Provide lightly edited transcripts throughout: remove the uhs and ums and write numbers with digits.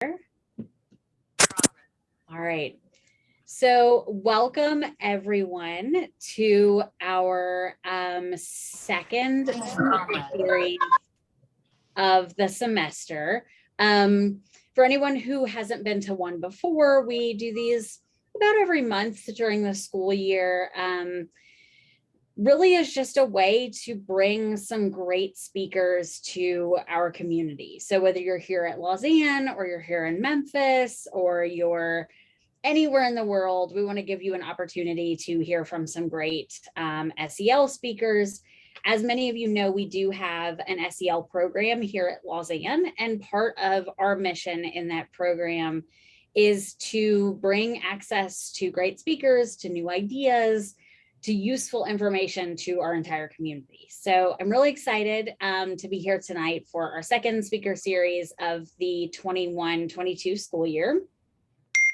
All right. So welcome everyone to our second series of the semester. For anyone who hasn't been to one before, we do these about every month during the school year. Really is just a way to bring some great speakers to our community. So whether you're here at Lausanne or you're here in Memphis or you're anywhere in the world, we want to give you an opportunity to hear from some great SEL speakers. As many of you know, we do have an SEL program here at Lausanne, and part of our mission in that program is to bring access to great speakers, to new ideas, to useful information to our entire community. So I'm really excited to be here tonight for our second speaker series of the 21-22 school year.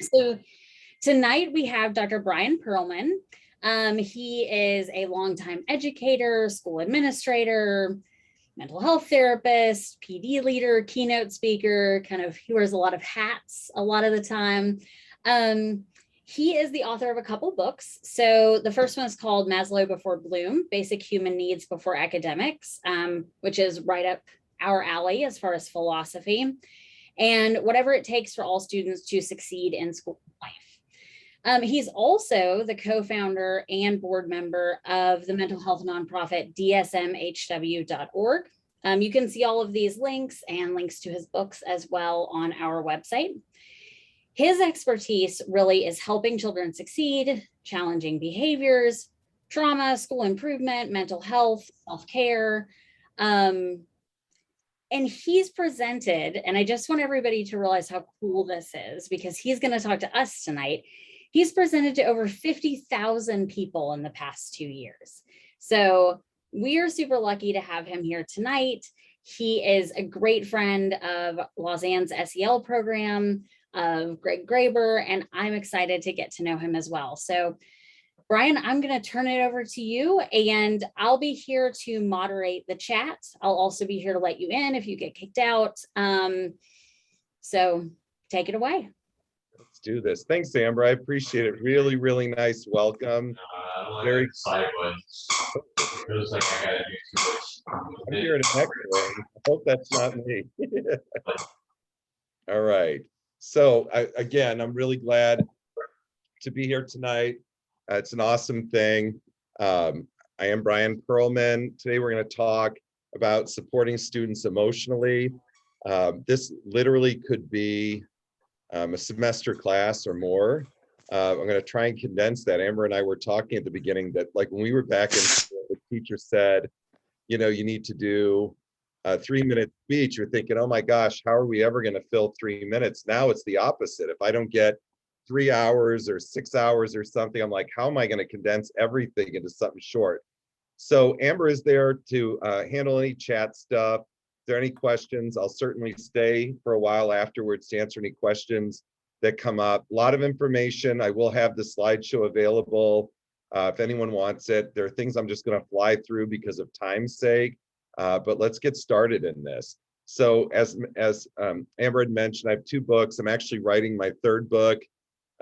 So tonight we have Dr. Bryan Pearlman. He is a longtime educator, school administrator, mental health therapist, PD leader, keynote speaker, he wears a lot of hats a lot of the time. He is the author of a couple books. So the first one is called Maslow Before Bloom, Basic Human Needs Before Academics, which is right up our alley as far as philosophy, and whatever it takes for all students to succeed in school life. He's also the co-founder and board member of the mental health nonprofit dsmhw.org. You can see all of these links and links to his books as well on our website. His expertise really is helping children succeed, challenging behaviors, trauma, school improvement, mental health, self-care. And he's presented, and I just want everybody to realize how cool this is because he's going to talk to us tonight. He's presented to over 50,000 people in the past 2 years. So we are super lucky to have him here tonight. He is a great friend of Lausanne's SEL program, of Greg Graber, and I'm excited to get to know him as well. So Bryan, I'm going to turn it over to you, and I'll be here to moderate the chat. I'll also be here to let you in if you get kicked out. So take it away. Let's do this. Thanks, Amber. I appreciate it. Really, really nice welcome. Very excited. I'm here in echo. I hope that's not me. All right. So again, I'm really glad to be here tonight. It's an awesome thing. I am Bryan Pearlman. Today we're going to talk about supporting students emotionally. This literally could be a semester class or more. I'm going to try and condense that. Amber and I were talking at the beginning that like when we were back in school, the teacher said, you know, you need to do a 3-minute speech. You're thinking, oh my gosh, how are we ever going to fill 3 minutes? Now it's the opposite. If I don't get 3 hours or 6 hours or something, I'm like, how am I going to condense everything into something short? So Amber is there to handle any chat stuff. If there are any questions, I'll certainly stay for a while afterwards to answer any questions that come up. A lot of information. I will have the slideshow available if anyone wants it. There are things I'm just going to fly through because of time's sake, but let's get started in this. So as Amber had mentioned, I have 2 books. I'm actually writing my 3rd book.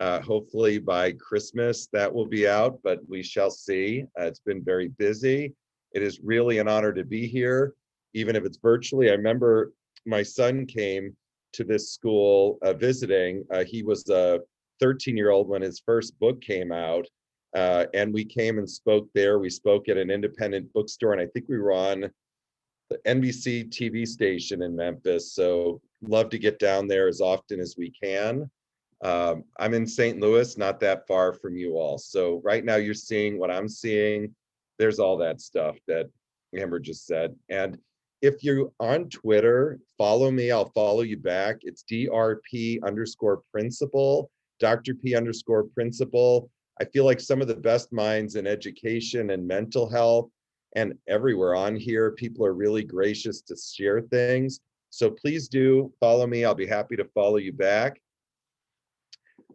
Hopefully by Christmas that will be out, but we shall see. It's been very busy. It is really an honor to be here, even if it's virtually. I remember my son came to this school visiting. He was a 13-year-old when his first book came out, and we came and spoke there. We spoke at an independent bookstore, and I think we were on the NBC TV station in Memphis. So love to get down there as often as we can. I'm in St. Louis, not that far from you all. So right now you're seeing what I'm seeing. There's all that stuff that Amber just said. And if you're on Twitter, follow me, I'll follow you back. It's DRP_principal, Dr. P_principal. I feel like some of the best minds in education and mental health and everywhere on here, people are really gracious to share things. So please do follow me. I'll be happy to follow you back.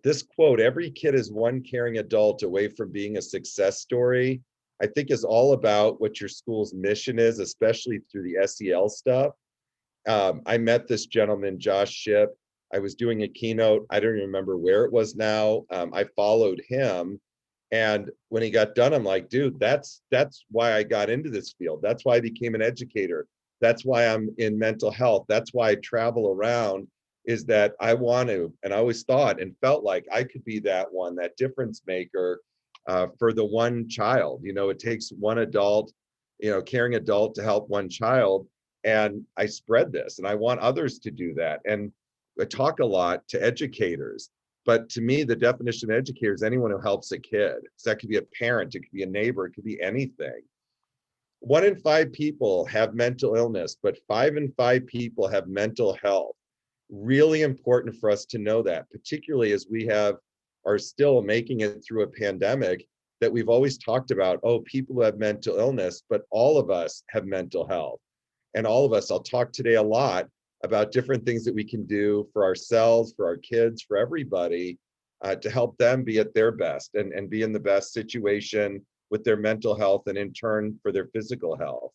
This quote, every kid is one caring adult away from being a success story, I think is all about what your school's mission is, especially through the SEL stuff. I met this gentleman, Josh Shipp, I was doing a keynote. I don't even remember where it was now. I followed him. And when he got done, I'm like, dude, that's why I got into this field. That's why I became an educator. That's why I'm in mental health. That's why I travel around, is that I want to, and I always thought and felt like I could be that one, that difference maker for the one child. It takes one adult, caring adult to help one child. And I spread this and I want others to do that. And I talk a lot to educators. But to me, the definition of educator is anyone who helps a kid. So that could be a parent, it could be a neighbor, it could be anything. 1 in 5 people have mental illness, but 5 in 5 people have mental health. Really important for us to know that, particularly as we are still making it through a pandemic, that we've always talked about, oh, people who have mental illness, but all of us have mental health. And all of us, I'll talk today a lot about different things that we can do for ourselves, for our kids, for everybody, to help them be at their best and be in the best situation with their mental health and in turn for their physical health.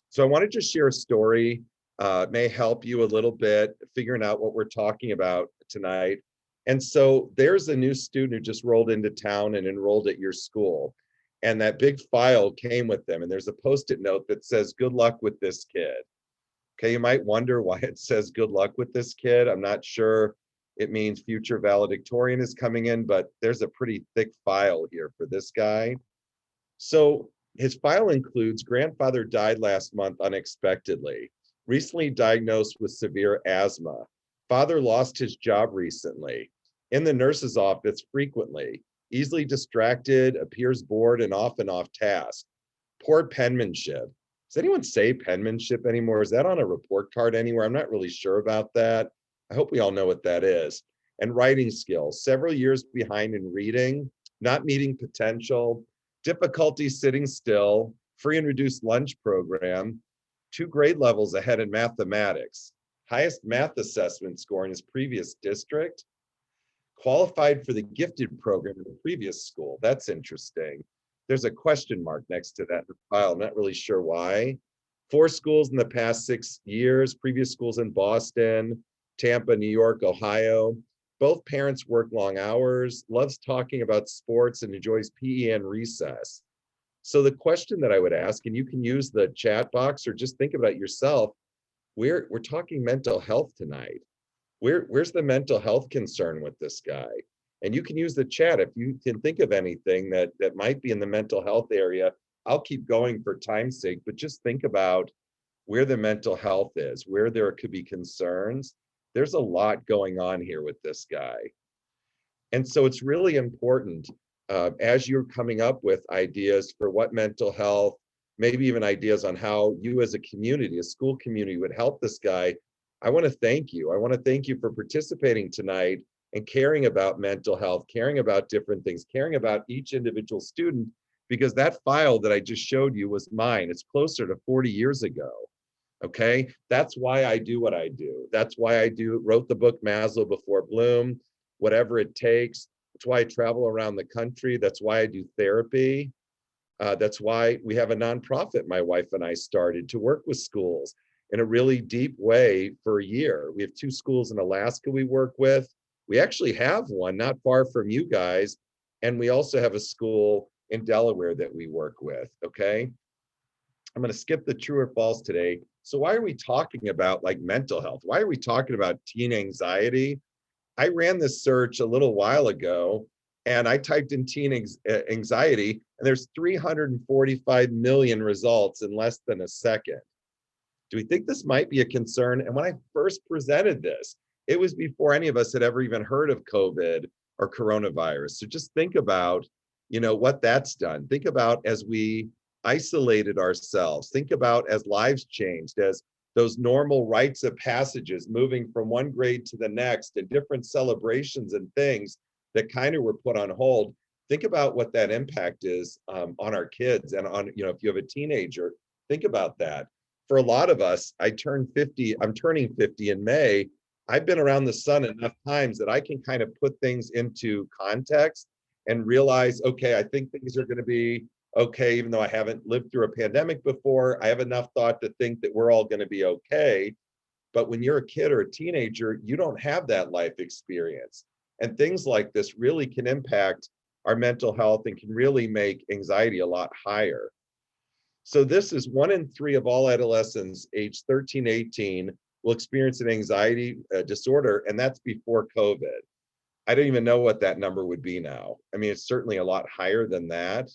So I want to just share a story, may help you a little bit figuring out what we're talking about tonight. And so there's a new student who just rolled into town and enrolled at your school. And that big file came with them. And there's a Post-it note that says, good luck with this kid. Okay, you might wonder why it says good luck with this kid. I'm not sure it means future valedictorian is coming in, but there's a pretty thick file here for this guy. So his file includes grandfather died last month unexpectedly, recently diagnosed with severe asthma. Father lost his job recently, in the nurse's office frequently, easily distracted, appears bored and often off task. Poor penmanship. Does anyone say penmanship anymore? Is that on a report card anywhere? I'm not really sure about that. I hope we all know what that is. And writing skills, several years behind in reading, not meeting potential, difficulty sitting still, free and reduced lunch program, 2 grade levels ahead in mathematics, highest math assessment score in his previous district, qualified for the gifted program in the previous school. That's interesting. There's a question mark next to that file. I'm not really sure why. 4 schools in the past 6 years, previous schools in Boston, Tampa, New York, Ohio. Both parents work long hours, loves talking about sports and enjoys PE and recess. So the question that I would ask, and you can use the chat box or just think about it yourself, we're talking mental health tonight. Where's the mental health concern with this guy? And you can use the chat if you can think of anything that might be in the mental health area. I'll keep going for time's sake, but just think about where the mental health is, where there could be concerns. There's a lot going on here with this guy. And so it's really important as you're coming up with ideas for what mental health, maybe even ideas on how you as a community, a school community would help this guy. I want to thank you. I want to thank you for participating tonight and caring about mental health, caring about different things, caring about each individual student, because that file that I just showed you was mine. It's closer to 40 years ago. Okay, that's why I do what I do. That's why I wrote the book Maslow Before Bloom, whatever it takes. That's why I travel around the country. That's why I do therapy. That's why we have a nonprofit my wife and I started to work with schools in a really deep way for a year. We have 2 schools in Alaska we work with. We actually have one not far from you guys. And we also have a school in Delaware that we work with, okay? I'm going to skip the true or false today. So why are we talking about like mental health? Why are we talking about teen anxiety? I ran this search a little while ago and I typed in teen anxiety and there's 345 million results in less than a second. Do we think this might be a concern? And when I first presented this, it was before any of us had ever even heard of COVID or coronavirus. So just think about, what that's done. Think about as we isolated ourselves. Think about as lives changed, as those normal rites of passages moving from one grade to the next and different celebrations and things that kind of were put on hold. Think about what that impact is on our kids and on, if you have a teenager, think about that. For a lot of us, I'm turning 50 in May. I've been around the sun enough times that I can kind of put things into context and realize, okay, I think things are going to be okay, even though I haven't lived through a pandemic before. I have enough thought to think that we're all going to be okay. But when you're a kid or a teenager, you don't have that life experience. And things like this really can impact our mental health and can really make anxiety a lot higher. So this is 1 in 3 of all adolescents aged 13, 18 will experience an anxiety disorder, and that's before COVID. I don't even know what that number would be now. I mean, it's certainly a lot higher than that.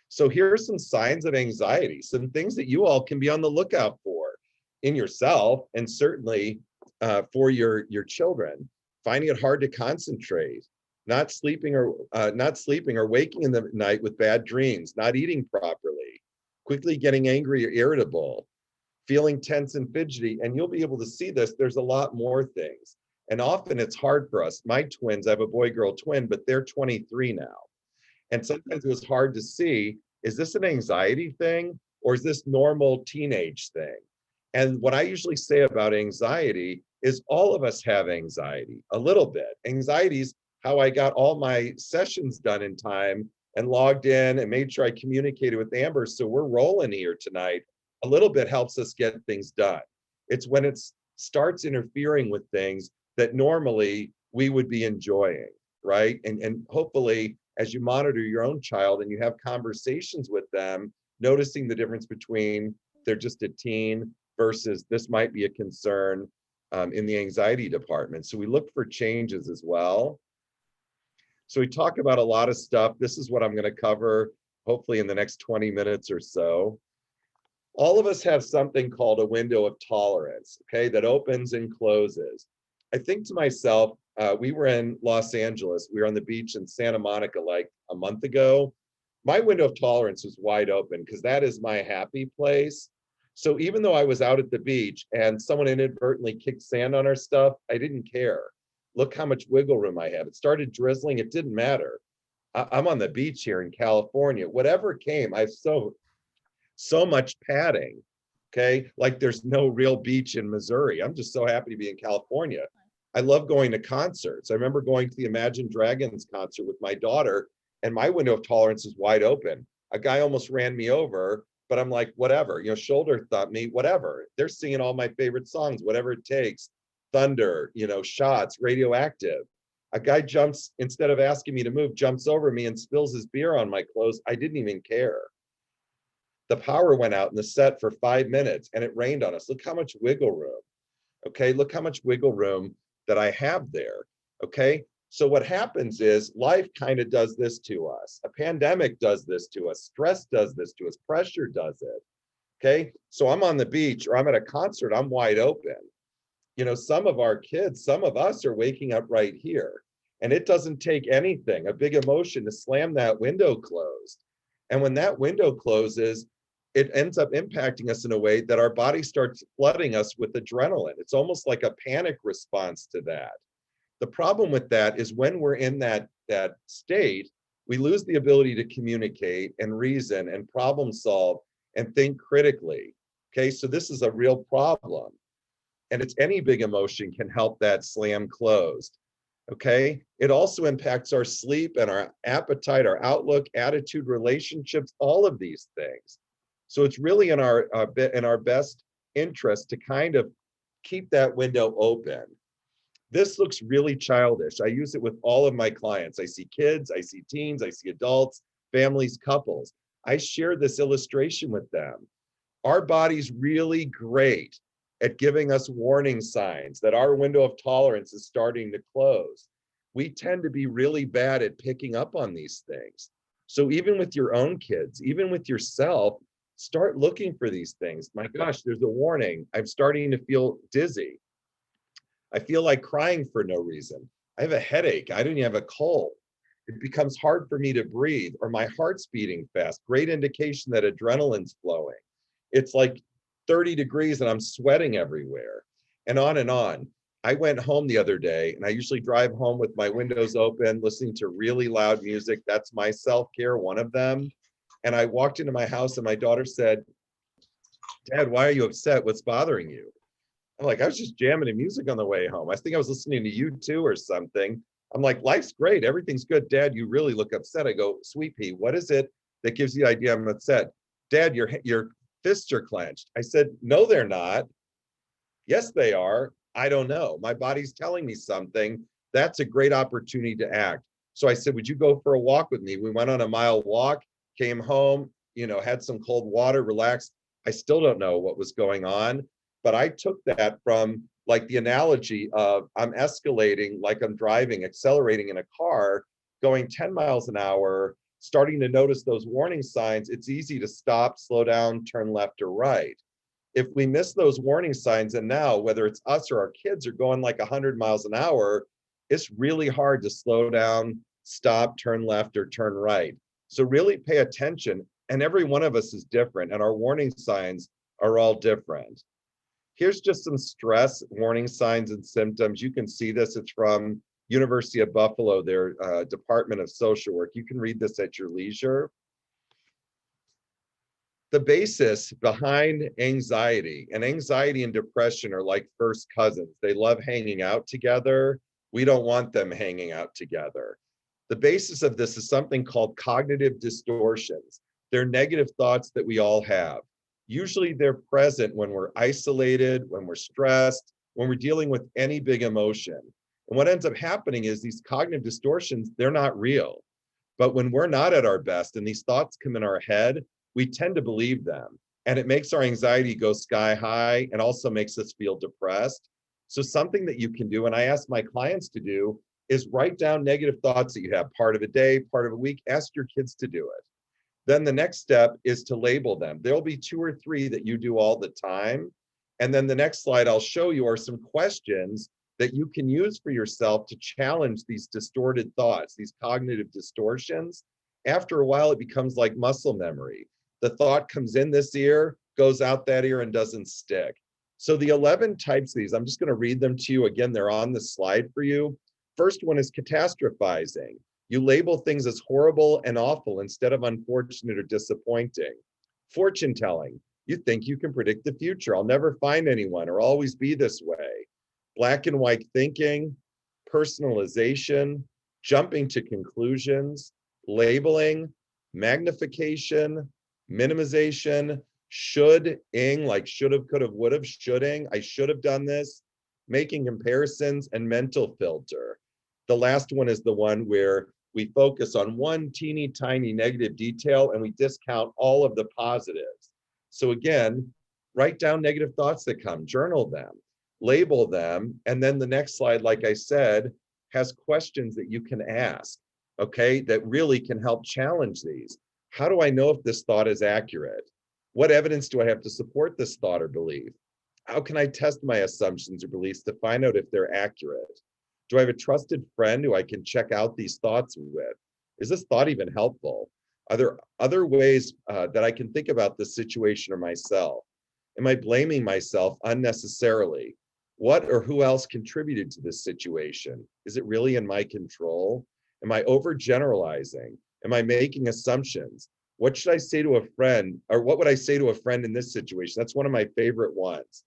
So here are some signs of anxiety, some things that you all can be on the lookout for in yourself, and certainly for your children. Finding it hard to concentrate, not sleeping or waking in the night with bad dreams, not eating properly, quickly getting angry or irritable, feeling tense and fidgety. And you'll be able to see this. There's a lot more things. And often it's hard for us. My twins, I have a boy-girl twin, but they're 23 now. And sometimes it was hard to see, is this an anxiety thing or is this normal teenage thing? And what I usually say about anxiety is all of us have anxiety a little bit. Anxiety is how I got all my sessions done in time and logged in and made sure I communicated with Amber. So we're rolling here tonight. A little bit helps us get things done. It's when it starts interfering with things that normally we would be enjoying, right? And hopefully, as you monitor your own child and you have conversations with them, noticing the difference between they're just a teen versus this might be a concern in the anxiety department. So we look for changes as well. So we talk about a lot of stuff. This is what I'm going to cover, hopefully in the next 20 minutes or so. All of us have something called a window of tolerance, okay, that opens and closes. I think to myself, we were in Los Angeles. We were on the beach in Santa Monica like a month ago. My window of tolerance was wide open because that is my happy place. So even though I was out at the beach and someone inadvertently kicked sand on our stuff, I didn't care. Look how much wiggle room I have. It started drizzling. It didn't matter. I'm on the beach here in California. Whatever came, I have so much padding. Okay. Like there's no real beach in Missouri. I'm just so happy to be in California. I love going to concerts. I remember going to the Imagine Dragons concert with my daughter, and my window of tolerance is wide open. A guy almost ran me over, but I'm like, whatever, shoulder thumped me, whatever. They're singing all my favorite songs, whatever it takes. Thunder, Shots, Radioactive. A guy jumps, instead of asking me to move, jumps over me and spills his beer on my clothes. I didn't even care. The power went out in the set for 5 minutes and it rained on us. Look how much wiggle room. Okay, look how much wiggle room that I have there. Okay, so what happens is life kind of does this to us. A pandemic does this to us. Stress does this to us. Pressure does it. Okay, so I'm on the beach or I'm at a concert, I'm wide open. Some of our kids, some of us are waking up right here. And it doesn't take anything, a big emotion to slam that window closed. And when that window closes, it ends up impacting us in a way that our body starts flooding us with adrenaline. It's almost like a panic response to that. The problem with that is when we're in that state, we lose the ability to communicate and reason and problem solve and think critically. Okay, so this is a real problem. And it's any big emotion can help that slam closed. Okay, it also impacts our sleep and our appetite, our outlook, attitude, relationships, all of these things. So it's really in our best interest to kind of keep that window open. This looks really childish. I use it with all of my clients. I see kids, I see teens, I see adults, families, couples. I share this illustration with them. Our body's really great at giving us warning signs that our window of tolerance is starting to close. We tend to be really bad at picking up on these things. So even with your own kids, even with yourself, start looking for these things. My gosh, there's a warning. I'm starting to feel dizzy. I feel like crying for no reason. I have a headache. I don't even have a cold. It becomes hard for me to breathe, or my heart's beating fast. Great indication that adrenaline's flowing. It's like 30 degrees and I'm sweating everywhere, and on and on. I went home the other day, and I usually drive home with my windows open, listening to really loud music. That's my self-care, one of them. And I walked into my house and my daughter said, "Dad, why are you upset? What's bothering you?" I'm like, "I was just jamming to music on the way home. I think I was listening to U2 or something." I'm like, "Life's great. Everything's good. Dad, you really look upset." I go, "Sweet pea, what is it that gives you the idea I'm upset?" "Dad, your fists are clenched." I said, "No, they're not." Yes, they are. I don't know. My body's telling me something. That's a great opportunity to act. So I said, would you go for a walk with me? We went on a mile walk, came home, had some cold water, relaxed. I still don't know what was going on, but I took that from like the analogy of I'm escalating, like I'm driving, accelerating in a car, going 10 miles an hour, starting to notice those warning signs. It's easy to stop, slow down, turn left or right. If we miss those warning signs, and now whether it's us or our kids are going like 100 miles an hour, it's really hard to slow down, stop, turn left or turn right. So really pay attention. And every one of us is different, and our warning signs are all different. Here's just some stress warning signs and symptoms. You can see this. It's from University of Buffalo, their Department of Social Work. You can read this at your leisure. The basis behind anxiety, and anxiety and depression are like first cousins. They love hanging out together. We don't want them hanging out together. The basis of this is something called cognitive distortions. They're negative thoughts that we all have. Usually they're present when we're isolated, when we're stressed, when we're dealing with any big emotion. And what ends up happening is these cognitive distortions, they're not real. But when we're not at our best and these thoughts come in our head, we tend to believe them. And it makes our anxiety go sky high and also makes us feel depressed. So something that you can do, and I ask my clients to do, is write down negative thoughts that you have, part of a day, part of a week. Ask your kids to do it. Then the next step is to label them. There'll be 2 or 3 that you do all the time. And then the next slide I'll show you are some questions that you can use for yourself to challenge these distorted thoughts, these cognitive distortions. After a while, it becomes like muscle memory. The thought comes in this ear, goes out that ear, and doesn't stick. So the 11 types of these, I'm just going to read them to you. Again, they're on the slide for you. First one is catastrophizing. You label things as horrible and awful instead of unfortunate or disappointing. Fortune telling. You think you can predict the future. I'll never find anyone or always be this way. Black and white thinking, personalization, jumping to conclusions, labeling, magnification, minimization, should-ing, like should have, could have, would have, shoulding, I should have done this, making comparisons, and mental filter. The last one is the one where we focus on one teeny tiny negative detail and we discount all of the positives. So again, write down negative thoughts that come, journal them, label them, and then the next slide, like I said, has questions that you can ask, okay, that really can help challenge these. How do I know if this thought is accurate? What evidence do I have to support this thought or belief? How can I test my assumptions or beliefs to find out if they're accurate? Do I have a trusted friend who I can check out these thoughts with? Is this thought even helpful? Are there other ways that I can think about this situation or myself? Am I blaming myself unnecessarily? What or who else contributed to this situation? Is it really in my control? Am I overgeneralizing? Am I making assumptions? What should I say to a friend, or what would I say to a friend in this situation? That's one of my favorite ones.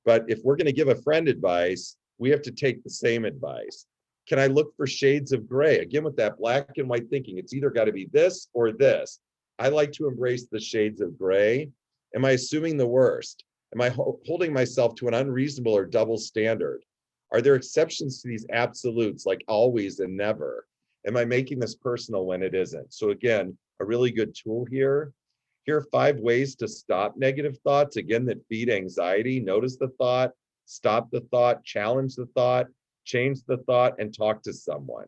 But if we're going to give a friend advice, we have to take the same advice. Can I look for shades of gray? Again, with that black and white thinking, it's either got to be this or this. I like to embrace the shades of gray. Am I assuming the worst? Am I holding myself to an unreasonable or double standard? Are there exceptions to these absolutes like always and never? Am I making this personal when it isn't? So again, a really good tool here. Here are 5 ways to stop negative thoughts, again, that feed anxiety. Notice the thought, stop the thought, challenge the thought, change the thought, and talk to someone.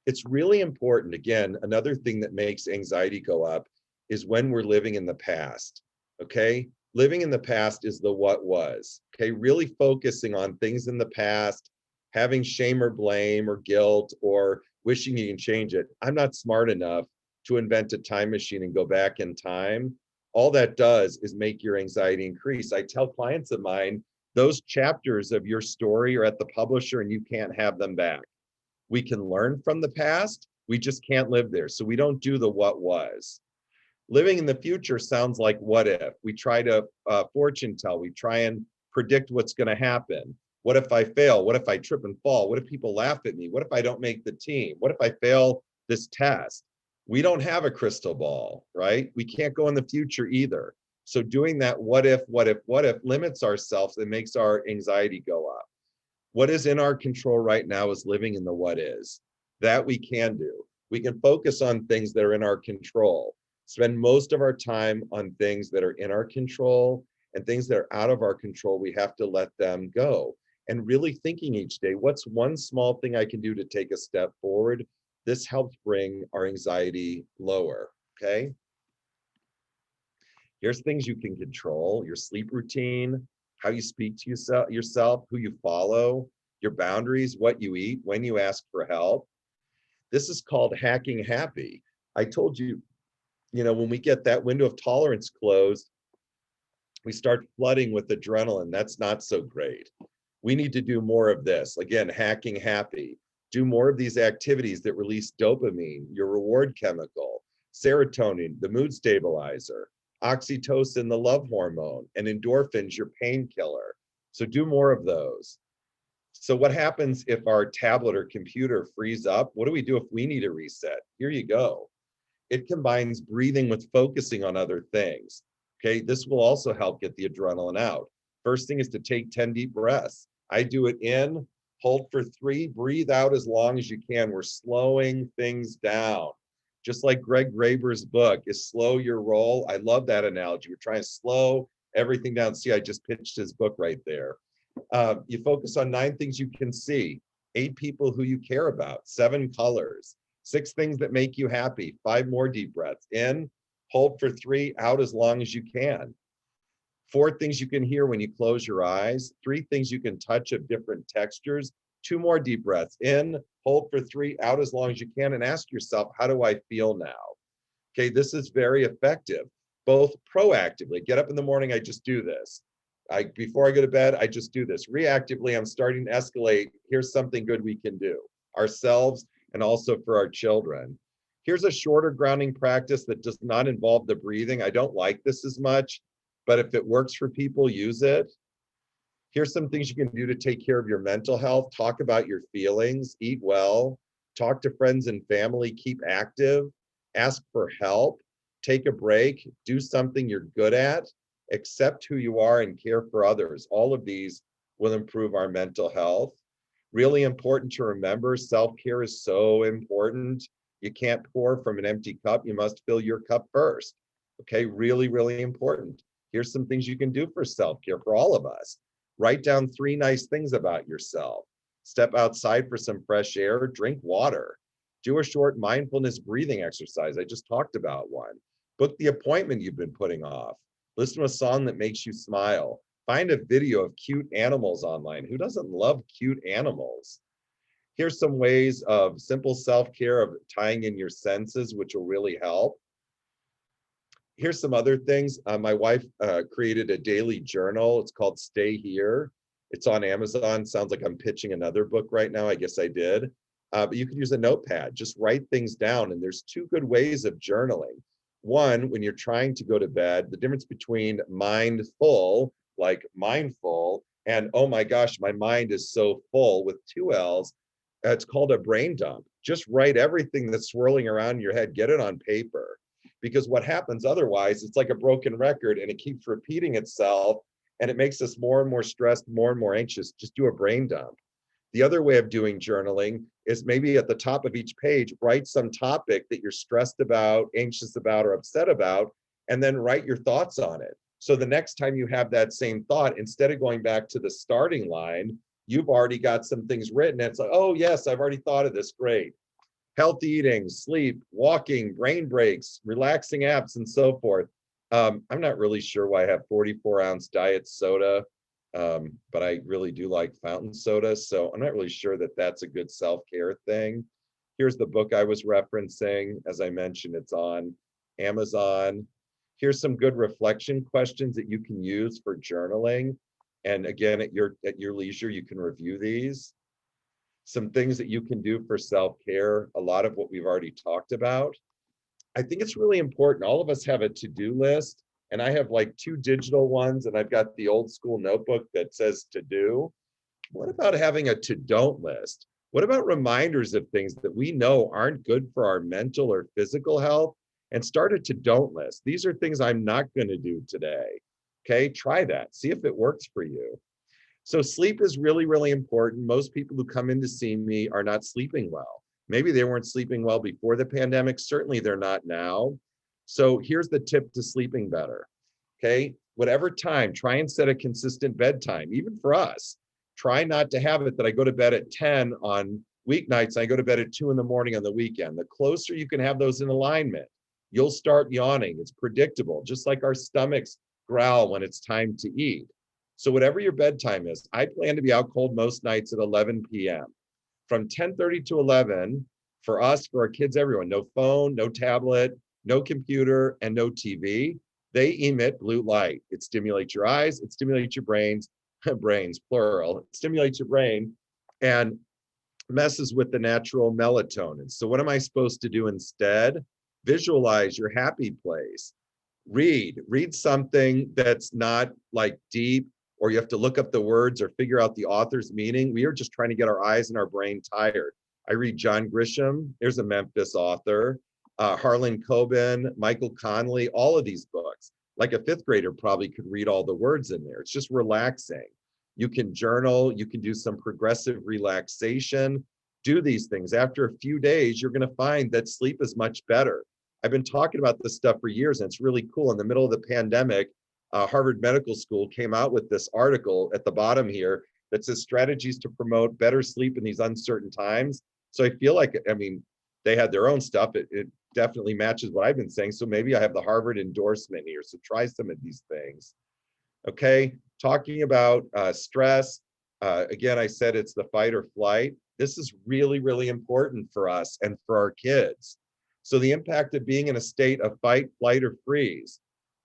It's really important, again, another thing that makes anxiety go up is when we're living in the past, okay? Living in the past is the what was, okay? Really focusing on things in the past, having shame or blame or guilt or wishing you can change it. I'm not smart enough to invent a time machine and go back in time. All that does is make your anxiety increase. I tell clients of mine, those chapters of your story are at the publisher and you can't have them back. We can learn from the past, we just can't live there. So we don't do the what was. Living in the future sounds like what if. We try to fortune tell, we try and predict what's going to happen. What if I fail? What if I trip and fall? What if people laugh at me? What if I don't make the team? What if I fail this test? We don't have a crystal ball, right? We can't go in the future either. So doing that what if limits ourselves and makes our anxiety go up. What is in our control right now is living in the what is. That we can do. We can focus on things that are in our control. Spend most of our time on things that are in our control, and things that are out of our control, we have to let them go. And really thinking each day, what's one small thing I can do to take a step forward? This helps bring our anxiety lower, okay? Here's things you can control: your sleep routine, how you speak to yourself, who you follow, your boundaries, what you eat, when you ask for help. This is called hacking happy. I told you, when we get that window of tolerance closed, we start flooding with adrenaline. That's not so great. We need to do more of this. Again, hacking happy. Do more of these activities that release dopamine, your reward chemical, serotonin, the mood stabilizer, oxytocin, the love hormone, and endorphins, your painkiller. So do more of those. So what happens if our tablet or computer frees up? What do we do if we need a reset? Here you go. It combines breathing with focusing on other things. Okay, this will also help get the adrenaline out. First thing is to take 10 deep breaths. I do it in, hold for 3, breathe out as long as you can. We're slowing things down. Just like Greg Graeber's book is Slow Your Roll. I love that analogy. We're trying to slow everything down. See, I just pitched his book right there. You focus on 9 things you can see, 8 people who you care about, 7 colors, 6 things that make you happy, 5 more deep breaths. In, hold for 3, out as long as you can. 4 things you can hear when you close your eyes, 3 things you can touch of different textures, 2 more deep breaths. In, hold for 3, out as long as you can, and ask yourself, how do I feel now? Okay, this is very effective, both proactively. Get up in the morning, I just do this. Before I go to bed, I just do this. Reactively, I'm starting to escalate. Here's something good we can do, ourselves and also for our children. Here's a shorter grounding practice that does not involve the breathing. I don't like this as much, but if it works for people, use it. Here's some things you can do to take care of your mental health. Talk about your feelings, eat well, talk to friends and family, keep active, ask for help, take a break, do something you're good at, accept who you are, and care for others. All of these will improve our mental health. Really important to remember, self-care is so important. You can't pour from an empty cup. You must fill your cup first. Okay, really, really important. Here's some things you can do for self-care for all of us. Write down 3 nice things about yourself. Step outside for some fresh air, drink water. Do a short mindfulness breathing exercise. I just talked about one. Book the appointment you've been putting off. Listen to a song that makes you smile. Find a video of cute animals online. Who doesn't love cute animals? Here's some ways of simple self-care of tying in your senses, which will really help. Here's some other things. My wife created a daily journal. It's called Stay Here. It's on Amazon. Sounds like I'm pitching another book right now. I guess I did. But you can use a notepad. Just write things down. And there's 2 good ways of journaling. One, when you're trying to go to bed, the difference between mindful, like mindful, and oh my gosh, my mind is so full with 2 L's, it's called a brain dump. Just write everything that's swirling around in your head, get it on paper. Because what happens otherwise, it's like a broken record and it keeps repeating itself and it makes us more and more stressed, more and more anxious. Just do a brain dump. The other way of doing journaling is maybe at the top of each page, write some topic that you're stressed about, anxious about, or upset about, and then write your thoughts on it. So the next time you have that same thought, instead of going back to the starting line, you've already got some things written. And it's like, oh yes, I've already thought of this, great. Healthy eating, sleep, walking, brain breaks, relaxing apps, and so forth. I'm not really sure why I have 44-ounce diet soda, but I really do like fountain soda. So I'm not really sure that that's a good self-care thing. Here's the book I was referencing. As I mentioned, it's on Amazon. Here's some good reflection questions that you can use for journaling. And again, at your leisure, you can review these. Some things that you can do for self-care, a lot of what we've already talked about. I think it's really important. All of us have a to-do list, and I have like 2 digital ones, and I've got the old school notebook that says to do. What about having a to-don't list? What about reminders of things that we know aren't good for our mental or physical health? and start a to-don't list. These are things I'm not going to do today. Okay, try that. See if it works for you. So sleep is really, really important. Most people who come in to see me are not sleeping well. Maybe they weren't sleeping well before the pandemic. Certainly they're not now. So here's the tip to sleeping better. Okay, whatever time, try and set a consistent bedtime. Even for us, try not to have it that I go to bed at 10 on weeknights, I go to bed at 2 in the morning on the weekend. The closer you can have those in alignment, you'll start yawning. It's predictable, just like our stomachs growl when it's time to eat. So whatever your bedtime is, I plan to be out cold most nights at 11 p.m. From 10:30 to 11, for us, for our kids, everyone, no phone, no tablet, no computer, and no TV. They emit blue light. It stimulates your eyes, it stimulates your brains, brains, plural, it stimulates your brain and messes with the natural melatonin. So what am I supposed to do instead? Visualize your happy place. Read something that's not like deep, or you have to look up the words or figure out the author's meaning. We are just trying to get our eyes and our brain tired. I read John Grisham, there's a Memphis author, Harlan Coben, Michael Connelly, all of these books. Like a fifth grader probably could read all the words in there. It's just relaxing. You can journal, you can do some progressive relaxation, do these things. After a few days, you're gonna find that sleep is much better. I've been talking about this stuff for years, and it's really cool. In the middle of the pandemic, Harvard Medical School came out with this article at the bottom here that says strategies to promote better sleep in these uncertain times. So I feel like, I mean, they had their own stuff. It definitely matches what I've been saying. So maybe I have the Harvard endorsement here. So try some of these things. Okay, talking about stress. Again, I said it's the fight or flight. This is really, really important for us and for our kids. So the impact of being in a state of fight, flight, or freeze.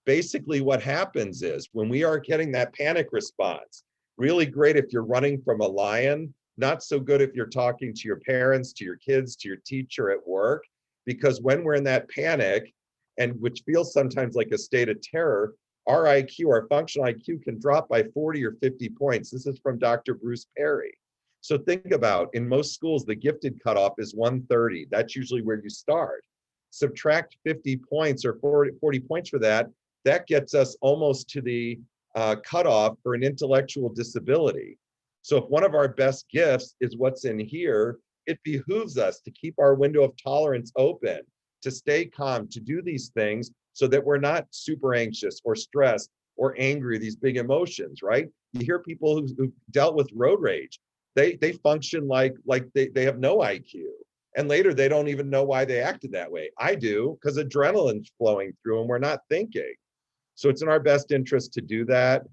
Basically what happens is when we are getting that panic response, really great if you're running from a lion, not so good if you're talking to your parents, to your kids, to your teacher at work, because when we're in that panic, and which feels sometimes like a state of terror, our IQ, our functional IQ can drop by 40 or 50 points. This is from Dr. Bruce Perry. So think about, in most schools, the gifted cutoff is 130. That's usually where you start. Subtract 50 points or 40 points for that, that gets us almost to the cutoff for an intellectual disability. So if one of our best gifts is what's in here, it behooves us to keep our window of tolerance open, to stay calm, to do these things so that we're not super anxious or stressed or angry, these big emotions, right? You hear people who've dealt with road rage, they function like they have no IQ. And later they don't even know why they acted that way. I do, because adrenaline's flowing through and we're not thinking. So it's in our best interest to do that.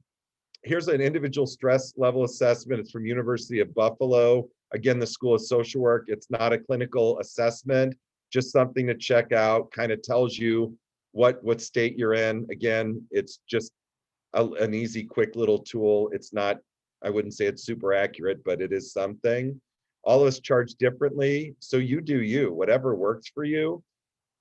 Here's an individual stress level assessment. It's from University of Buffalo. Again, the School of Social Work. It's not a clinical assessment, just something to check out, kind of tells you what state you're in. Again, it's just an easy, quick little tool. It's not, I wouldn't say it's super accurate, but it is something. All of us charge differently. So you do you, whatever works for you.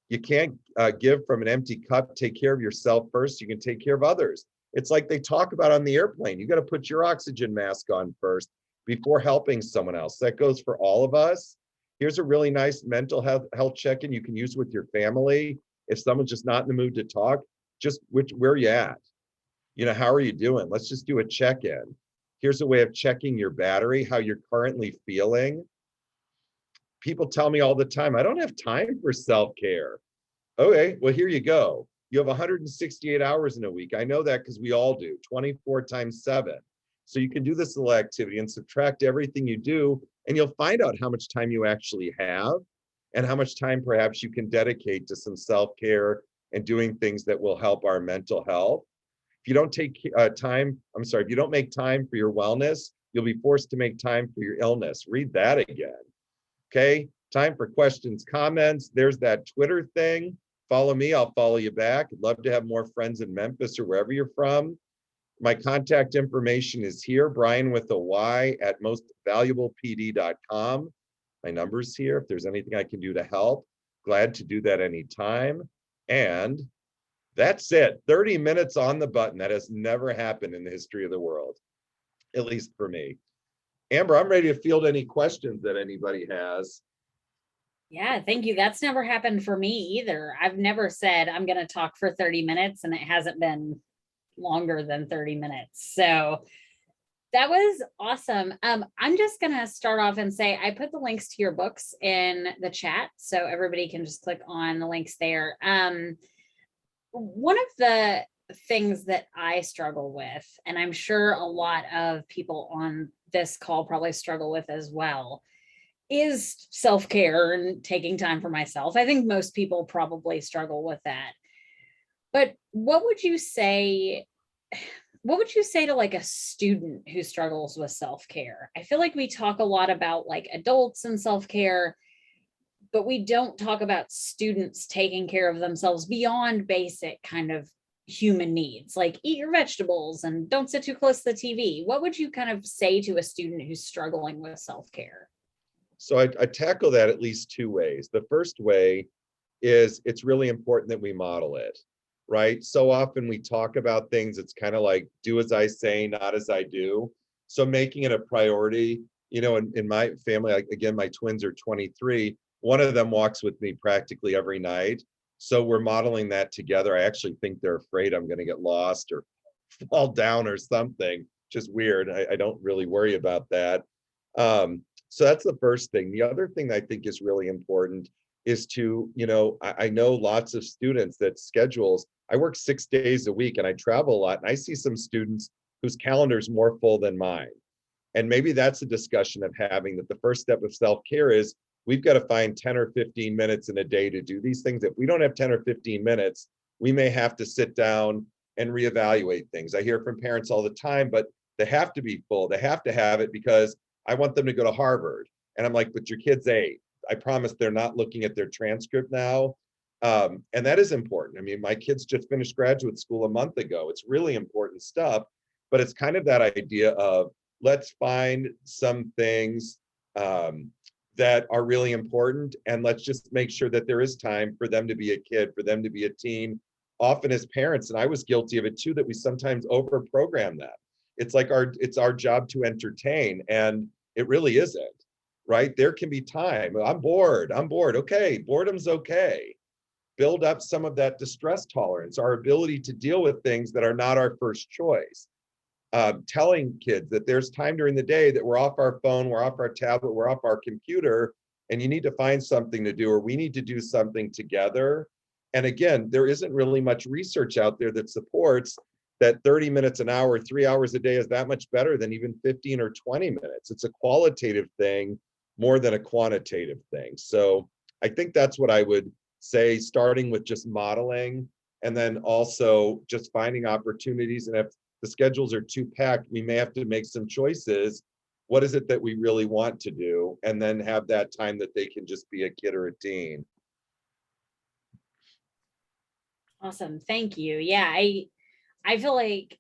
You can't give from an empty cup. Take care of yourself first. You can take care of others. It's like they talk about on the airplane. You got to put your oxygen mask on first before helping someone else. That goes for all of us. Here's a really nice mental health check-in you can use with your family. If someone's just not in the mood to talk, just where are you at? You know, how are you doing? Let's just do a check-in. Here's a way of checking your battery, how you're currently feeling. People tell me all the time, I don't have time for self-care. Okay, well, here you go. You have 168 hours in a week. I know that because we all do, 24 times 7. So you can do this little activity and subtract everything you do, and you'll find out how much time you actually have and how much time perhaps you can dedicate to some self-care and doing things that will help our mental health. If you don't take if you don't make time for your wellness, you'll be forced to make time for your illness. Read that again. Okay, time for questions, comments. There's that Twitter thing. Follow me, I'll follow you back. I'd love to have more friends in Memphis or wherever you're from. My contact information is here, Bryan with a Y at mostvaluablepd.com. My number's here. If there's anything I can do to help, glad to do that anytime. And that's it, 30 minutes on the button. That has never happened in the history of the world, at least for me. Amber, I'm ready to field any questions that anybody has. Yeah, thank you. That's never happened for me either. I've never said I'm going to talk for 30 minutes and it hasn't been longer than 30 minutes. So that was awesome. I'm just going to start off and say I put the links to your books in the chat so everybody can just click on the links there. One of the things that I struggle with, and I'm sure a lot of people on this call probably struggle with as well, is self-care and taking time for myself. I think most people probably struggle with that. But what would you say to like a student who struggles with self-care? I feel like we talk a lot about like adults and self-care, but we don't talk about students taking care of themselves beyond basic kind of human needs, like eat your vegetables and don't sit too close to the TV. What would you kind of say to a student who's struggling with self-care? So I tackle that at least two ways. The first way is it's really important that we model it, right? So often we talk about things, it's kind of like do as I say, not as I do. So making it a priority, in my family, like, again, my twins are 23. One of them walks with me practically every night. So we're modeling that together. I actually think they're afraid I'm going to get lost or fall down or something. Just weird. I don't really worry about that. So that's the first thing. The other thing I think is really important is to, I know lots of students that schedules, I work 6 days a week and I travel a lot. And I see some students whose calendar is more full than mine. And maybe that's a discussion of having that the first step of self-care is we've got to find 10 or 15 minutes in a day to do these things. If we don't have 10 or 15 minutes, we may have to sit down and reevaluate things. I hear from parents all the time, but they have to be full. They have to have it because I want them to go to Harvard. And I'm like, but your kid's 8. I promise they're not looking at their transcript now. And that is important. I mean, my kids just finished graduate school a month ago. It's really important stuff, but it's kind of that idea of let's find some things that are really important. And let's just make sure that there is time for them to be a kid, for them to be a teen. Often as parents, and I was guilty of it too, that we sometimes overprogram that. It's like it's our job to entertain, and it really isn't, right? There can be time. I'm bored. Okay, boredom's okay. Build up some of that distress tolerance, our ability to deal with things that are not our first choice. Telling kids that there's time during the day that we're off our phone, we're off our tablet, we're off our computer, and you need to find something to do, or we need to do something together. And again, there isn't really much research out there that supports that 30 minutes an hour, 3 hours a day is that much better than even 15 or 20 minutes. It's a qualitative thing more than a quantitative thing. So I think that's what I would say, starting with just modeling, and then also just finding opportunities. And if the schedules are too packed, we may have to make some choices. What is it that we really want to do? And then have that time that they can just be a kid or a teen. Awesome. Thank you. Yeah, I feel like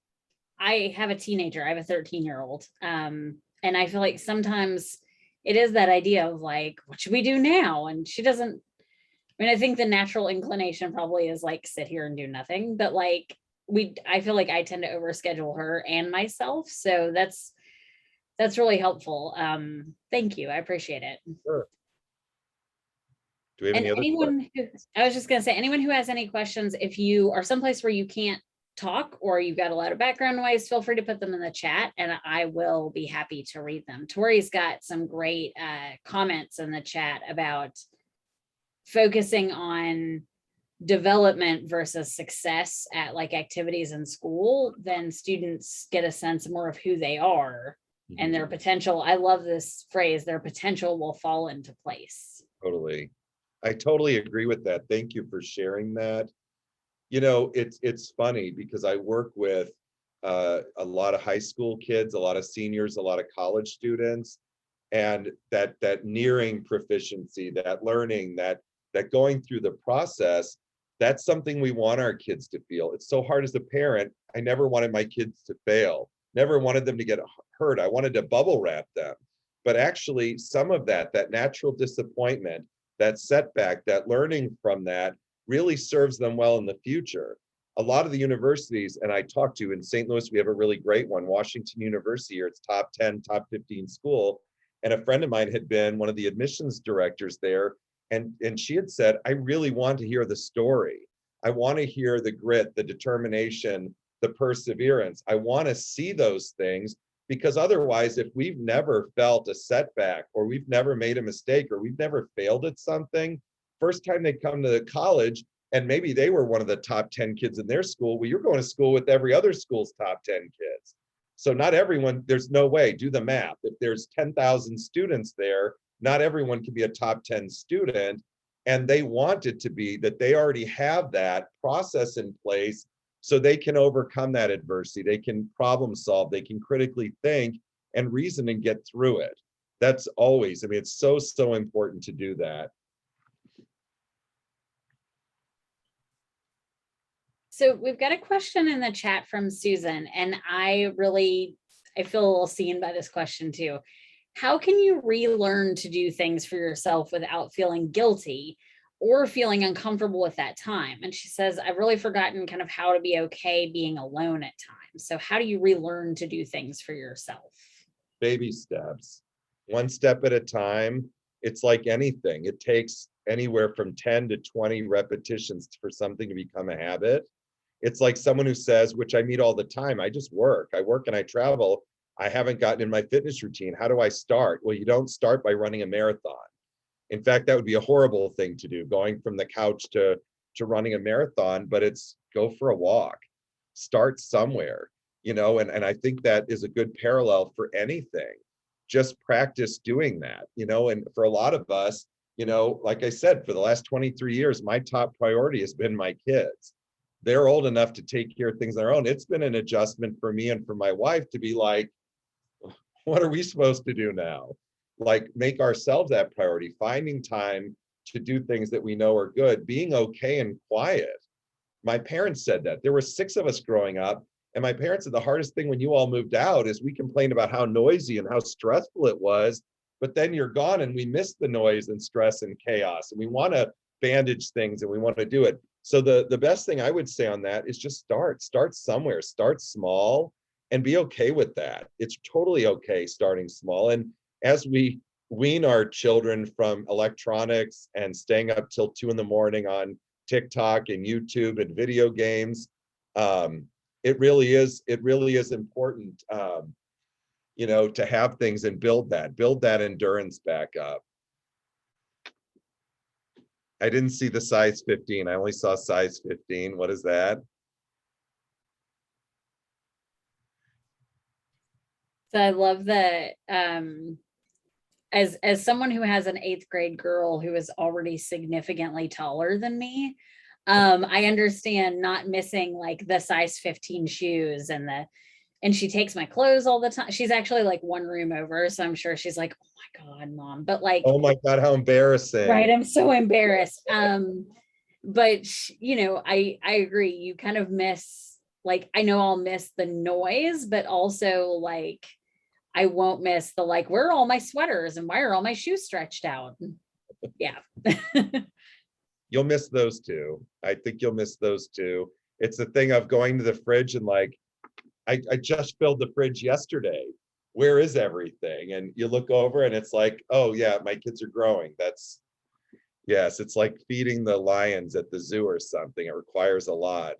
I have a teenager. I have a 13-year-old. And I feel like sometimes it is that idea of like, what should we do now? And she doesn't, I mean, I think the natural inclination probably is like sit here and do nothing, but like I feel like I tend to overschedule her and myself. So that's really helpful. Thank you. I appreciate it. Sure. Do we have And any other anyone who, I was just going to say, anyone who has any questions, if you are someplace where you can't talk or you've got a lot of background noise, feel free to put them in the chat and I will be happy to read them. Tori's got some great comments in the chat about focusing on development versus success at like activities in school. Then students get a sense more of who they are and their potential. I love this phrase, their potential will fall into place. Totally. I totally agree with that. Thank you for sharing that. It's funny because I work with a lot of high school kids, a lot of seniors, a lot of college students, and that nearing proficiency, that learning, that going through the process, that's something we want our kids to feel. It's so hard as a parent. I never wanted my kids to fail, never wanted them to get hurt. I wanted to bubble wrap them. But actually, some of that natural disappointment, that setback, that learning from that really serves them well in the future. A lot of the universities, and I talked to in St. Louis, we have a really great one, Washington University, or it's top 10, top 15 school. And a friend of mine had been one of the admissions directors there. And she had said, I really want to hear the story. I want to hear the grit, the determination, the perseverance. I want to see those things, because otherwise, if we've never felt a setback, or we've never made a mistake, or we've never failed at something, first time they come to college, and maybe they were one of the top 10 kids in their school, well, you're going to school with every other school's top 10 kids. So not everyone, there's no way, do the math. If there's 10,000 students there, not everyone can be a top 10 student. And they want it to be that they already have that process in place, so they can overcome that adversity. They can problem solve, they can critically think and reason and get through it. That's always, I mean, it's so, so important to do that. So we've got a question in the chat from Susan, and I feel a little seen by this question too. How can you relearn to do things for yourself without feeling guilty or feeling uncomfortable with that time? And she says, I've really forgotten kind of how to be okay being alone at times. So how do you relearn to do things for yourself? Baby steps, one step at a time. It's like anything. It takes anywhere from 10 to 20 repetitions for something to become a habit. It's like someone who says, which I meet all the time, I work and I travel. I haven't gotten in my fitness routine. How do I start? Well, you don't start by running a marathon. In fact, that would be a horrible thing to do, going from the couch to running a marathon, but it's go for a walk, start somewhere, and I think that is a good parallel for anything. Just practice doing that, and for a lot of us, like I said, for the last 23 years, my top priority has been my kids. They're old enough to take care of things on their own. It's been an adjustment for me and for my wife to be like, what are we supposed to do now? Like, make ourselves that priority, finding time to do things that we know are good, being okay and quiet. My parents said that. There were 6 of us growing up, and my parents said the hardest thing when you all moved out is we complained about how noisy and how stressful it was, but then you're gone and we miss the noise and stress and chaos, and we want to bandage things and we want to do it. So the best thing I would say on that is just start somewhere, start small, and be okay with that. It's totally okay starting small. And as we wean our children from electronics and staying up till 2 a.m. on TikTok and YouTube and video games, it really is important, to have things and build that endurance back up. I didn't see the size 15. I only saw size 15. What is that? So I love that, as someone who has an 8th grade girl who is already significantly taller than me, I understand not missing like the size 15 shoes and she takes my clothes all the time. She's actually like one room over, so I'm sure she's like, oh my God, Mom. But like, oh my God, how embarrassing. Right, I'm so embarrassed. But I agree. You kind of miss, like, I know I'll miss the noise, but also like I won't miss the like, where are all my sweaters and why are all my shoes stretched out? Yeah. You'll miss those too. I think you'll miss those too. It's the thing of going to the fridge and like, I just filled the fridge yesterday. Where is everything? And you look over and it's like, oh yeah, my kids are growing. Yes, it's like feeding the lions at the zoo or something. It requires a lot.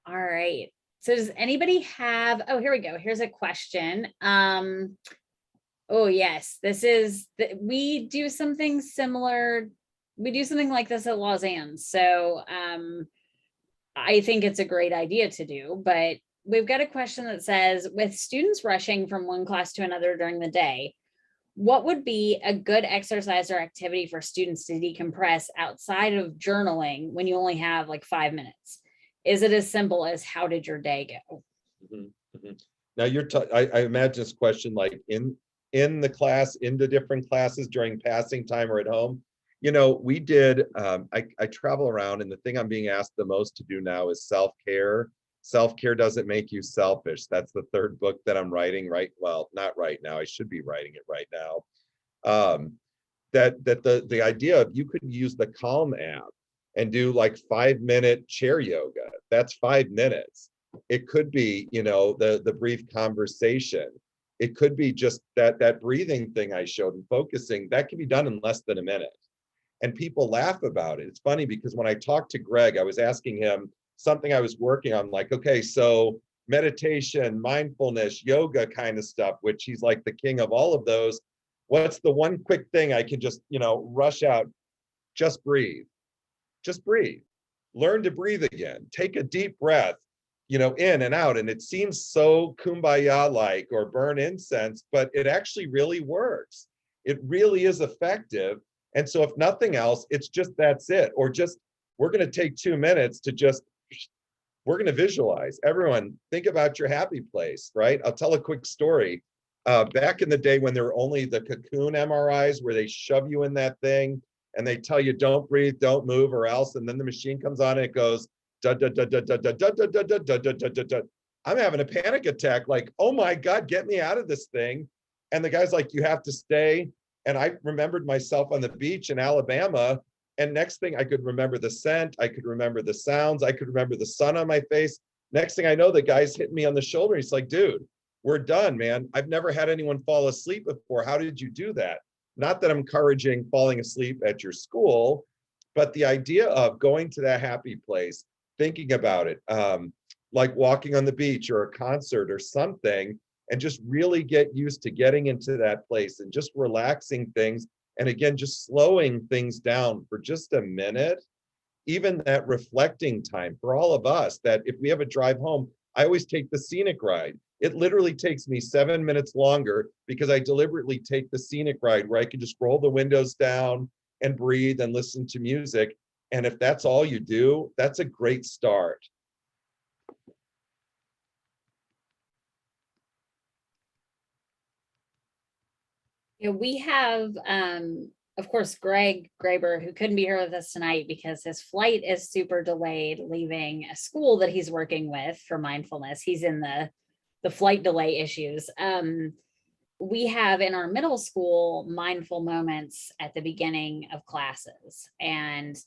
All right. So does anybody have, oh, here we go. Here's a question. Oh yes, we do something similar. We do something like this at Lausanne. So I think it's a great idea to do, but we've got a question that says, with students rushing from one class to another during the day, what would be a good exercise or activity for students to decompress outside of journaling when you only have like 5 minutes? Is it as simple as how did your day go? Mm-hmm. Now I imagine this question like in the class, in the different classes during passing time or at home. We did, I travel around, and the thing I'm being asked the most to do now is self-care. Self-care doesn't make you selfish. That's the 3rd book that I'm writing well, not right now. I should be writing it right now. That the idea of you could use the Calm app and do like 5-minute chair yoga. That's 5 minutes. It could be, the brief conversation. It could be just that breathing thing I showed and focusing. That can be done in less than a minute. And people laugh about it. It's funny because when I talked to Greg, I was asking him something I was working on, like, okay, so meditation, mindfulness, yoga kind of stuff, which he's like the king of all of those. What's the one quick thing I can just, rush out? Just breathe. Just breathe. Learn to breathe again. Take a deep breath, in and out. And it seems so kumbaya-like or burn incense, but it actually really works. It really is effective. And so if nothing else, it's just that's it. Or just, we're going to take 2 minutes to just, we're going to visualize. Everyone, think about your happy place, right? I'll tell a quick story. Back in the day when there were only the cocoon MRIs where they shove you in that thing and they tell you don't breathe, don't move or else, and then the machine comes on and it goes da da da da da da da da da da da da da da da. I'm having a panic attack, like, oh my God, get me out of this thing. And the guy's like, you have to stay. And I remembered myself on the beach in Alabama. And next thing I could remember the scent, I could remember the sounds, I could remember the sun on my face. Next thing I know, the guy's hitting me on the shoulder. He's like, dude, we're done, man. I've never had anyone fall asleep before. How did you do that? Not that I'm encouraging falling asleep at your school, but the idea of going to that happy place, thinking about it, like walking on the beach or a concert or something, and just really get used to getting into that place and just relaxing things. And again, just slowing things down for just a minute, even that reflecting time for all of us, that if we have a drive home, I always take the scenic ride. It literally takes me 7 minutes longer because I deliberately take the scenic ride where I can just roll the windows down and breathe and listen to music. And if that's all you do, that's a great start. Yeah, we have, of course, Greg Graber, who couldn't be here with us tonight because his flight is super delayed, leaving a school that he's working with for mindfulness. He's in the flight delay issues. We have in our middle school mindful moments at the beginning of classes. And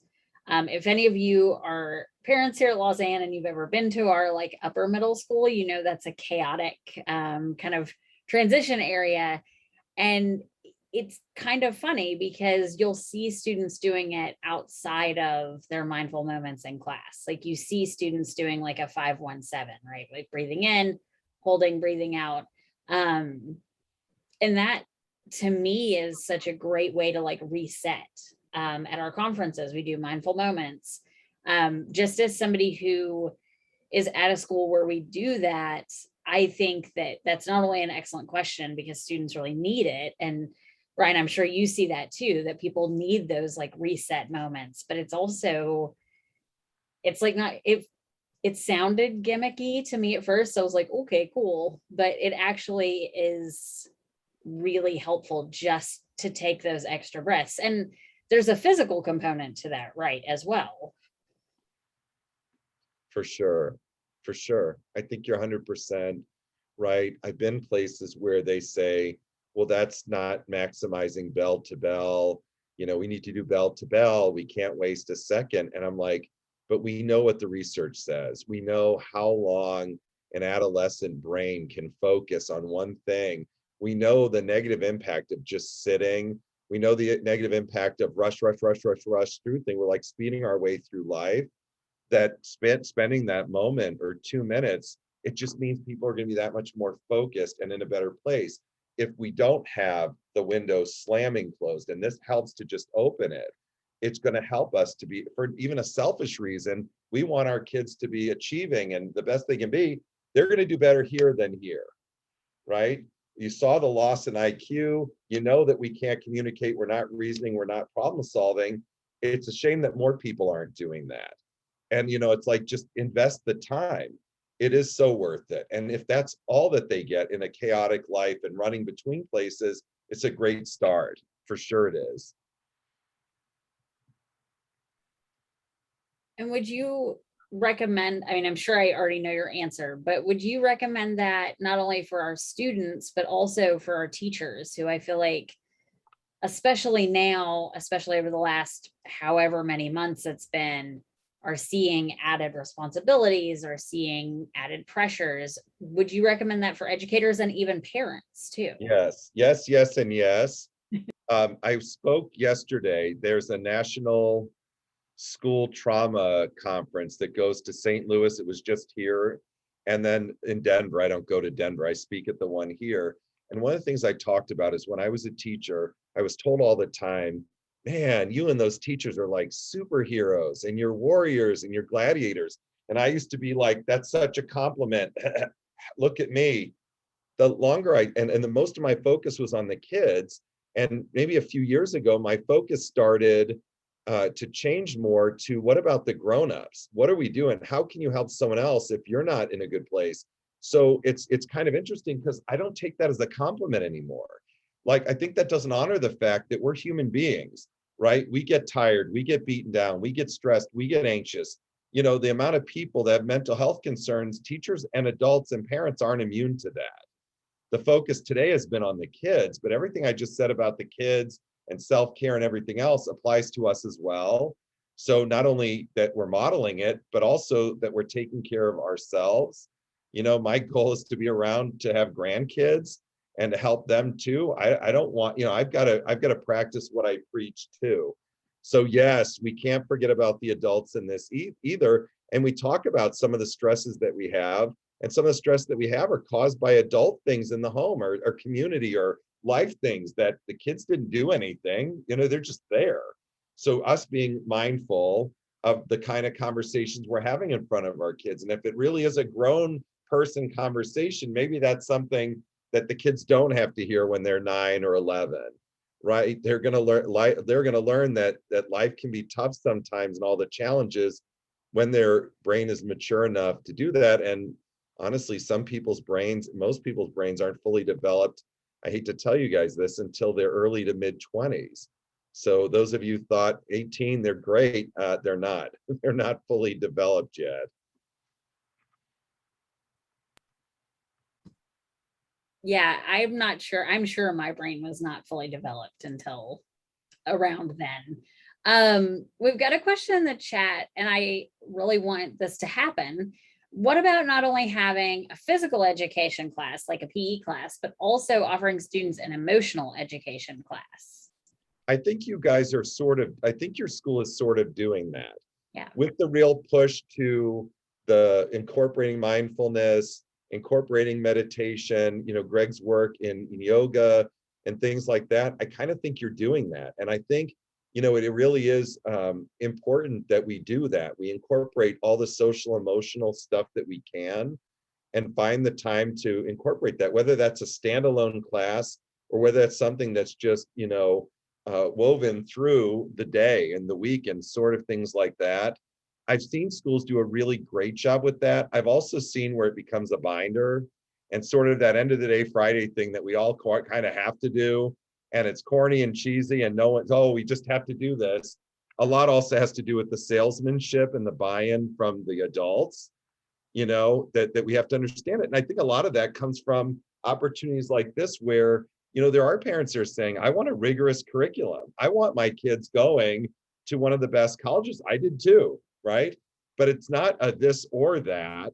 if any of you are parents here at Lausanne and you've ever been to our like upper middle school, that's a chaotic kind of transition area. And it's kind of funny because you'll see students doing it outside of their mindful moments in class. Like you see students doing like a 5-1-7, right? Like breathing in, holding, breathing out. And that to me is such a great way to like reset. At our conferences, we do mindful moments. Just as somebody who is at a school where we do that, I think that that's not only an excellent question because students really need it. And Bryan, I'm sure you see that too, that people need those like reset moments, but it's also, it's like not, it sounded gimmicky to me at first. So I was like, okay, cool. But it actually is really helpful just to take those extra breaths. And there's a physical component to that, right, as well. For sure. For sure. I think you're 100% right. I've been places where they say, well, that's not maximizing bell to bell. We need to do bell to bell. We can't waste a second. And I'm like, but we know what the research says. We know how long an adolescent brain can focus on one thing. We know the negative impact of just sitting. We know the negative impact of rush through thing. We're like speeding our way through life. That spending that moment or 2 minutes, it just means people are going to be that much more focused and in a better place. If we don't have the window slamming closed, and this helps to just open it, it's going to help us to be, for even a selfish reason, we want our kids to be achieving and the best they can be. They're going to do better here than here, right? You saw the loss in IQ. You know that we can't communicate. We're not reasoning. We're not problem solving. It's a shame that more people aren't doing that. And, it's like, just invest the time. It is so worth it. And if that's all that they get in a chaotic life and running between places, it's a great start. For sure it is. And would you recommend, I mean, I'm sure I already know your answer, but would you recommend that not only for our students, but also for our teachers who I feel like, especially now, especially over the last however many months it's been, are seeing added responsibilities or seeing added pressures. Would you recommend that for educators and even parents too? Yes, yes, yes, and yes. I spoke yesterday. There's a national school trauma conference that goes to St. Louis. It was just here. And then in Denver, I don't go to Denver. I speak at the one here. And one of the things I talked about is when I was a teacher, I was told all the time, man, you and those teachers are like superheroes and you're warriors and you're gladiators. And I used to be like, that's such a compliment. Look at me. The longer and the most of my focus was on the kids. And maybe a few years ago, my focus started to change more to what about the grown-ups? What are we doing? How can you help someone else if you're not in a good place? So it's kind of interesting because I don't take that as a compliment anymore. Like, I think that doesn't honor the fact that we're human beings, right? We get tired, we get beaten down, we get stressed, we get anxious. You know, the amount of people that have mental health concerns, teachers and adults and parents aren't immune to that. The focus today has been on the kids, but everything I just said about the kids and self-care and everything else applies to us as well. So not only that we're modeling it, but also that we're taking care of ourselves. You know, my goal is to be around to have grandkids and to help them too. I don't want, you know, I've got to practice what I preach too. So yes, we can't forget about the adults in this either. And we talk about some of the stresses that we have, and some of the stress that we have are caused by adult things in the home or community or life things that the kids didn't do anything, you know, they're just there. So us being mindful of the kind of conversations we're having in front of our kids. And if it really is a grown person conversation, maybe that's something that the kids don't have to hear when they're 9 or 11, right? They're going to learn that life can be tough sometimes and all the challenges when their brain is mature enough to do that. And honestly, most people's brains aren't fully developed. I hate to tell you guys this, until their early to mid 20s. So those of you thought 18, they're great. They're not. They're not fully developed yet. Yeah, I'm not sure. I'm sure my brain was not fully developed until around then. We've got a question in the chat, and I really want this to happen. What about not only having a physical education class, like a PE class, but also offering students an emotional education class? I think you guys are I think your school is sort of doing that. Yeah. With the real push to the incorporating mindfulness, incorporating meditation, you know, Greg's work in yoga and things like that. I kind of think you're doing that. And I think, you know, it really is important that we do that. We incorporate all the social, emotional stuff that we can and find the time to incorporate that, whether that's a standalone class or whether that's something that's just, you know, woven through the day and the week and sort of things like that. I've seen schools do a really great job with that. I've also seen where it becomes a binder and sort of that end of the day Friday thing that we all kind of have to do. And it's corny and cheesy and no one's, oh, we just have to do this. A lot also has to do with the salesmanship and the buy-in from the adults, you know, that we have to understand it. And I think a lot of that comes from opportunities like this where, you know, there are parents that are saying, I want a rigorous curriculum. I want my kids going to one of the best colleges. I did too, right? But it's not a this or that,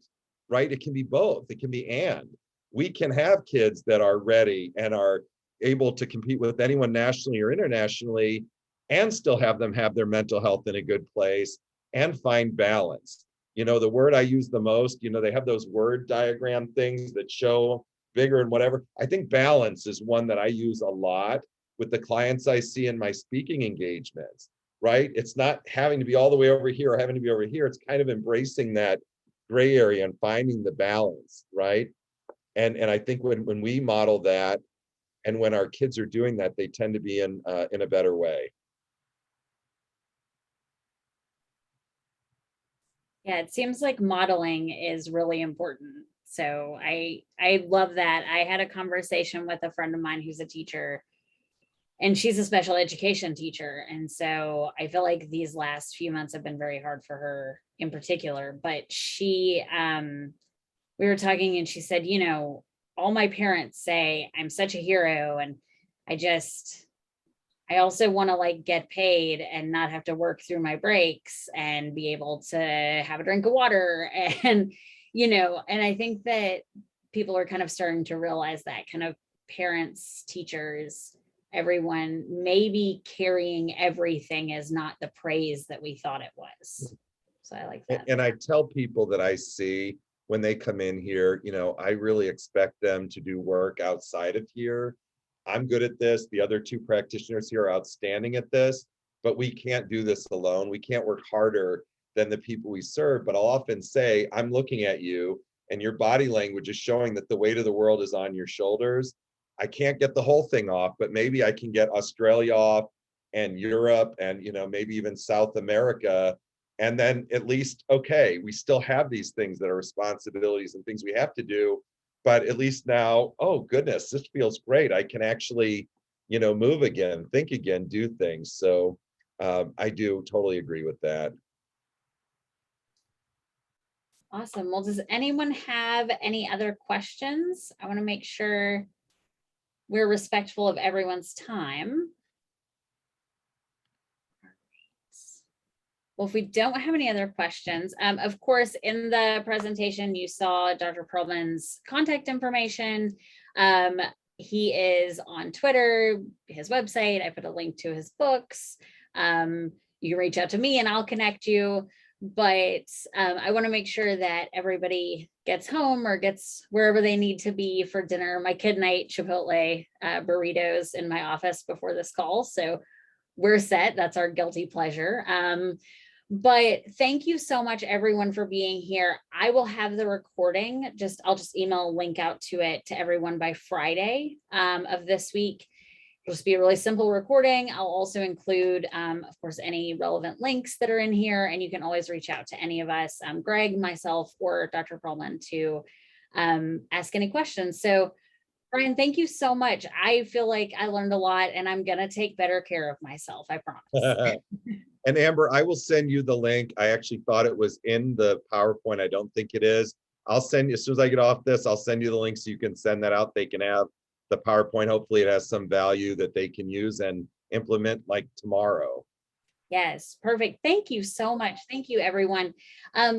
right? It can be both. It can be and. We can have kids that are ready and are able to compete with anyone nationally or internationally and still have them have their mental health in a good place and find balance. You know, the word I use the most, you know, they have those word diagram things that show bigger and whatever. I think balance is one that I use a lot with the clients I see in my speaking engagements, right? It's not having to be all the way over here or having to be over here. It's kind of embracing that gray area and finding the balance, right? And I think when we model that and when our kids are doing that, they tend to be in a better way. Yeah, it seems like modeling is really important. So I love that. I had a conversation with a friend of mine who's a teacher, and she's a special education teacher. And so I feel like these last few months have been very hard for her in particular. But she we were talking and she said, you know, all my parents say I'm such a hero, and I just I also want to like get paid and not have to work through my breaks and be able to have a drink of water. And, and I think that people are kind of starting to realize that, kind of parents, teachers, everyone, maybe carrying everything is not the praise that we thought it was. So I like that. And I tell people that I see when they come in here, I really expect them to do work outside of here. I'm good at this. The other two practitioners here are outstanding at this, but we can't do this alone. We can't work harder than the people we serve. But I'll often say, I'm looking at you and your body language is showing that the weight of the world is on your shoulders. I can't get the whole thing off, but maybe I can get Australia off and Europe and, maybe even South America. And then at least, okay, we still have these things that are responsibilities and things we have to do, but at least now, oh goodness, this feels great. I can actually, move again, think again, do things. So I do totally agree with that. Awesome. Well, does anyone have any other questions? I want to make sure we're respectful of everyone's time. Well, if we don't have any other questions, of course, in the presentation, you saw Dr. Pearlman's contact information. He is on Twitter, his website. I put a link to his books. You can reach out to me and I'll connect you. But I want to make sure that everybody gets home or gets wherever they need to be for dinner. My kid and I ate Chipotle burritos in my office before this call. So we're set. That's our guilty pleasure. But thank you so much, everyone, for being here. I will have the recording. I'll just email a link out to it to everyone by Friday of this week. It'll just be a really simple recording. I'll also include, of course, any relevant links that are in here, and you can always reach out to any of us, Greg, myself, or Dr. Pearlman to ask any questions. So Bryan, thank you so much. I feel like I learned a lot and I'm going to take better care of myself. I promise. And Amber, I will send you the link. I actually thought it was in the PowerPoint. I don't think it is. I'll send you, as soon as I get off this, I'll send you the link so you can send that out. They can have the PowerPoint. Hopefully it has some value that they can use and implement like tomorrow. Yes, perfect. Thank you so much. Thank you, everyone.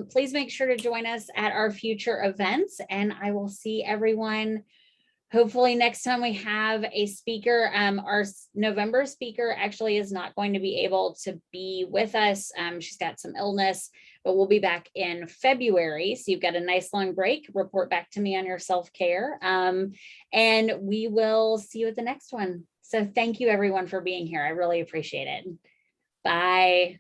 Please make sure to join us at our future events, and I will see everyone hopefully next time we have a speaker. Our November speaker actually is not going to be able to be with us. She's got some illness, but we'll be back in February. So you've got a nice long break. Report back to me on your self-care. And we will see you at the next one. So thank you, everyone, for being here. I really appreciate it. Bye.